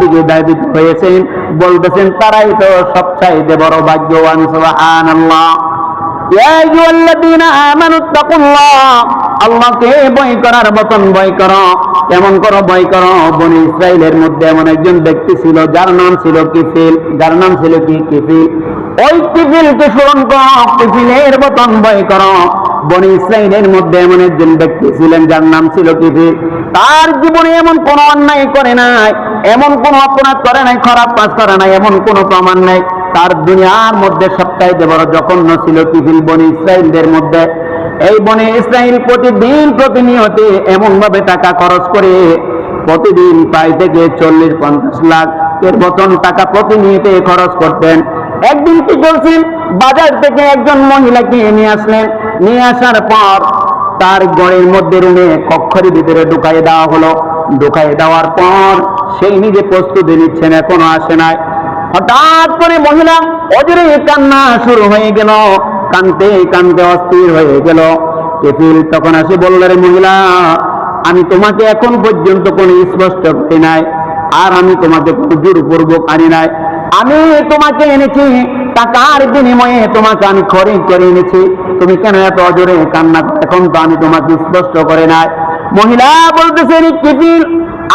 দিকে দাবিত হয়েছেন, বলতেছেন তারাই তো সবচাইতে বড় ভাগ্যবান। সুবহানাল্লাহ। ইয়া আইয়ুহাল্লাযীনা আমানু তাকুল্লাহ, আল্লাহকে ভয় করার মতন ভয় করো। কেমন করো ভয় করো? বনি ইসরাইলের মধ্যে এমন একজন ব্যক্তি ছিল যার নাম ছিল কিফিল। যার নাম ছিল কি? কিফিল। ওই কিফিলকে স্মরণ করো, কিফিলের মতন ভয় করো। বনি ইসরাইলের মধ্যে এমন একজন ব্যক্তি ছিলেন যার নাম ছিল কিফিল। তার জীবনে এমন কোন অন্যায় করে নাই, এমন কোন অপরাধ করে নাই, খারাপ কাজ করে নাই, এমন কোন প্রমাণ নাই। তার দুনিয়ার মধ্যে সবচাইতে বড় জঘন্য ছিল কিফিল বনি ইসরাইলদের মধ্যে। এই বনি ইসরাইল প্রতিদিন প্রতিনিয়ত এমন ভাবে টাকা খরচ করে, প্রতিদিন প্রায় থেকে 40-50 লাখ এর মতন টাকা প্রতিনিয়ত খরচ করতেন। একদিন কি করছেন, বাজার থেকে একজন মহিলাকে নিয়ে আসলেন। নিয়ে আসার পর তার ঘরের মধ্যে রুমে কক্ষের ভিতরে ঢুকাই দেওয়া হলো। ঢুকাই দেওয়ার পর সেই নিজে প্রস্তুতি নিচ্ছেন, এখনো আসে নাই। হঠাৎ করে মহিলা অজরে কান্না শুরু হয়ে গেল, কানতে কানতে অস্থির হয়ে গেল। কিফিল তখন আসে বলল, রে মহিলা, আমি তোমাকে এখন পর্যন্ত কোনো স্পষ্ট করি নাই, আর আমি তোমাকে কোনো জোরপূর্বক আনি নাই। আমি তোমাকে এনেছি টাকার বিনিময়ে, তোমাকে আমি খরিদ করে এনেছি। তুমি কেন এত অজরে কান্না? এখন তো আমি তোমাকে স্পষ্ট করে নাই। মহিলা বলতেছে, কিফিল,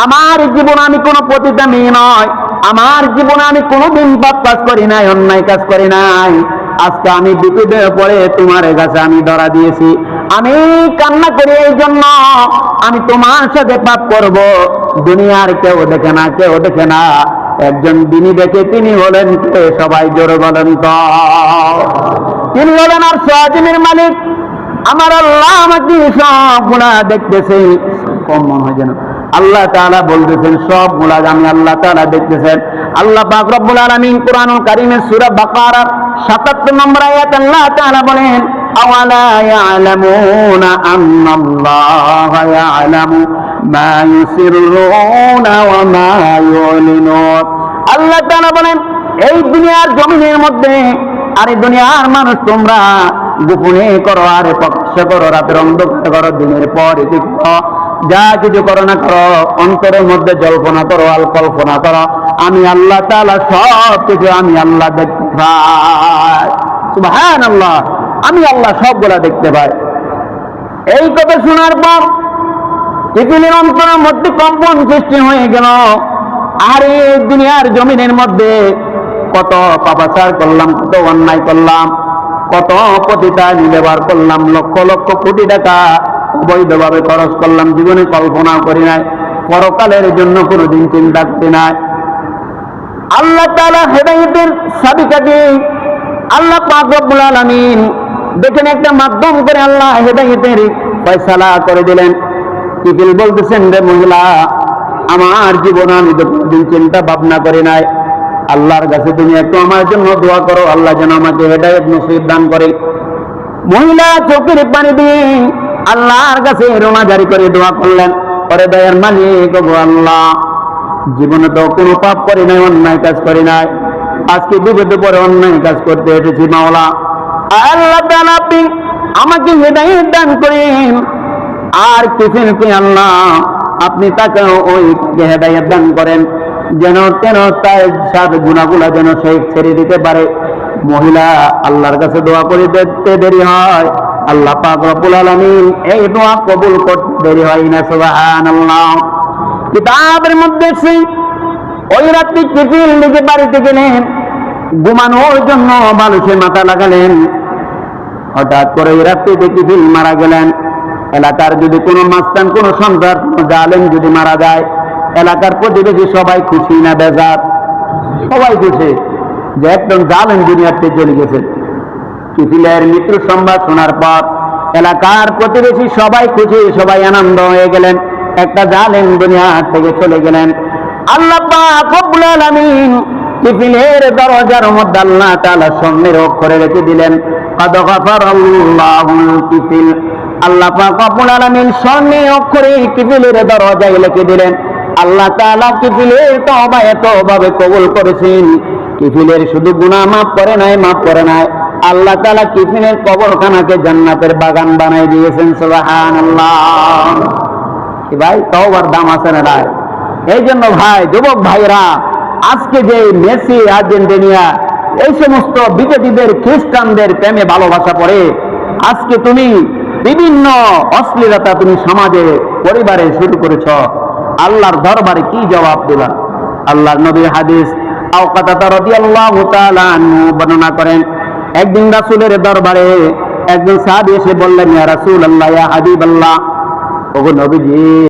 আমার জীবনে আমি কোনো পতিতা মেয়ে নয়, আমার জীবনে আমি কোনোদিন পাপ কাজ করি নাই, অন্যায় কাজ করি নাই। আজকে আমি বিপদে পড়ে তোমার কাছে আমি ধরা দিয়েছি, আমি কান্না করি এই জন্য আমি তোমার সাথে পাপ করব। দুনিয়ার কেউ দেখে না, কেউ দেখে না, একজন যিনি দেখে তিনি হলেন কে? সবাই জোরে বলেন তো। তিনি হলেন আর সাজিমের মালিক আমার আল্লাহ। আমাকে সবগুলা দেখতেছে, কম মনে হয় যেন। আল্লাহ তাআলা বলতেছেন সবগুলা আমি আল্লাহ তাআলা দেখতেছেন। আল্লাহ পাক রব্বুল আলামিন কুরআনুল কারীমের সূরা বাকারা ৭৭ নম্বর আয়াত আল্লাহ তাআলা বলেন, আওয়ালা ইয়ালামুনা আন্নাল্লাহা ইয়ালামু মা ইউসিররুনা ওয়া মা ইউলিনুন। আল্লাহ তাআলা বলেন, এই দুনিয়ার জমিনের মধ্যে, আরে দুনিয়ার মানুষ, তোমরা গোপনে করো আর প্রকাশ্য করো, রাতের অন্ধকার করো, দিনের পর এটি করো, যা কিছু করো না করো, অন্তরের মধ্যে জল্পনা করো আর কল্পনা করো, আমি আল্লাহ তাআলা সব কিছু আমি আল্লাহ দেখতে পাই। সুবহানাল্লাহ। আমি আল্লাহ সবগুলা দেখতে পাই। এই কথা শোনার পর পৃথিবীর অন্তরের মধ্যে কম্পন সৃষ্টি হয়ে গেল। আর এই দুনিয়ার জমিনের মধ্যে কত পাপাচার করলাম, কত অন্যায় করলাম, কত পতিতা ব্যবহার করলাম, লক্ষ লক্ষ কোটি টাকা অবৈধভাবে খরচ করলাম, জীবনে কল্পনা করি নাই, পরকালের জন্য কোনোদিন চিন্তা করি নাই। আল্লাহ তাআলা হেদায়েতের চাবিকাঠি আল্লাহ পাক রব্বুল আলামিন দেখেন একটা মাধ্যম করে আল্লাহ হেদায়েতের ফয়সালা করে দিলেন। কিফিল বলতেছেন, রে মহিলা, আমার জীবনে আমি তো কোনোদিন চিন্তা ভাবনা করি নাই, আল্লাহর কাছে তুমি একটু আমার জন্য দোয়া করো, আল্লাহ যেন আমাকে হেদায়েত নসিব দান করে। মহিলা চোখের পানি দিয়ে আল্লাহর কাছে রোনা জারি করে দোয়া করলেন, পরে দয়ার মালিক গো আল্লাহ, জীবনে তো কোনো পাপ করি নাই, অন্যায় কাজ করি নাই, আজকে বিপদে পরে অন্যায় কাজ করতে এসেছি মাওলা। আল্লাহ তাআলা আপনি আমাকে হেদায়েত দান করেন। আর কিফিলকে আল্লাহ আপনি তাকে ওই হেদায়েত দান করেন, যেন তার সাথে গুনাহগুলা যেন সে ছেড়ে দিতে পারে। মহিলা আল্লাহর কাছে দোয়া করে দেখতে দেরি হয়, আল্লাহ পাক রব্বুল আলামিন এই দোয়া কবুল করতে দেরি হয় না। সুবহানাল্লাহ। কিতাবের মধ্যে ওই রাত্রি কিফিল নিজে বাড়িতে গেলেন, ঘুমানোর জন্য বালিশে মাথা লাগালেন। হঠাৎ করে ওই রাত্রিতে কিফিল মারা গেলেন। এলাকার যদি কোনো মাস্তান, কোনো সন্তান, কোনো জালেম যদি মারা যায়, এলাকার প্রতিবেশী সবাই খুশি না বেজার? সবাই খুশি যে একদম জালেম দুনিয়াতে চলে গেছে। কিফিলের মৃত্যুর সংবাদ শোনার পর এলাকার প্রতিবেশী সবাই খুশি, সবাই আনন্দ হয়ে গেলেন, একটা জালেম দুনিয়া থেকে চলে গেলেন। আল্লাহ পাক রব্বুল আলামিন কিফিলের দরজার মধ্যে আল্লাহ তাআলা স্বর্ণের অক্ষরে রেখে দিলেন, কদ গফারাল্লাহুল কিফিল। আল্লাহ পাক রব্বুল আলামিন স্বর্ণের অক্ষরে কিফিলের দরজায় লিখে দিলেন, আল্লাহ তাআলা কিফিলের তওবা এতভাবে কবুল করেছেন, কিফিলের শুধু গুনাহ মাফ করে নাই, মাফ করে নাই, আল্লাহ তাআলা কিফিলের কবরখানাকে জান্নাতের বাগান বানাই দিয়েছেন। সুবহানাল্লাহ। কি ভাই, তওবার দাম আছে না নাই? এই জন্য ভাই, যুবক ভাইরা, আজকে যে মেসি, আর্জেন্টিনা, এই সমস্ত বিজেপিদের, খ্রিস্টানদের প্রেমে ভালোবাসা পড়ে আজকে তুমি বিভিন্ন অশ্লীলতা তুমি সমাজে, পরিবারে শুরু করেছ, আল্লাহর দরবারে কি জবাব দিবা? আল্লাহর নবীর হাদিস আওকাতা রাদিয়াল্লাহু তাআলা আনহু বর্ণনা করেন, একদিন রাসূলের দরবারে একজন সাহাবী এসে বললেন, ইয়া রাসূলুল্লাহ, ইয়া হাবিবাল্লাহ, ওগো নবীজি,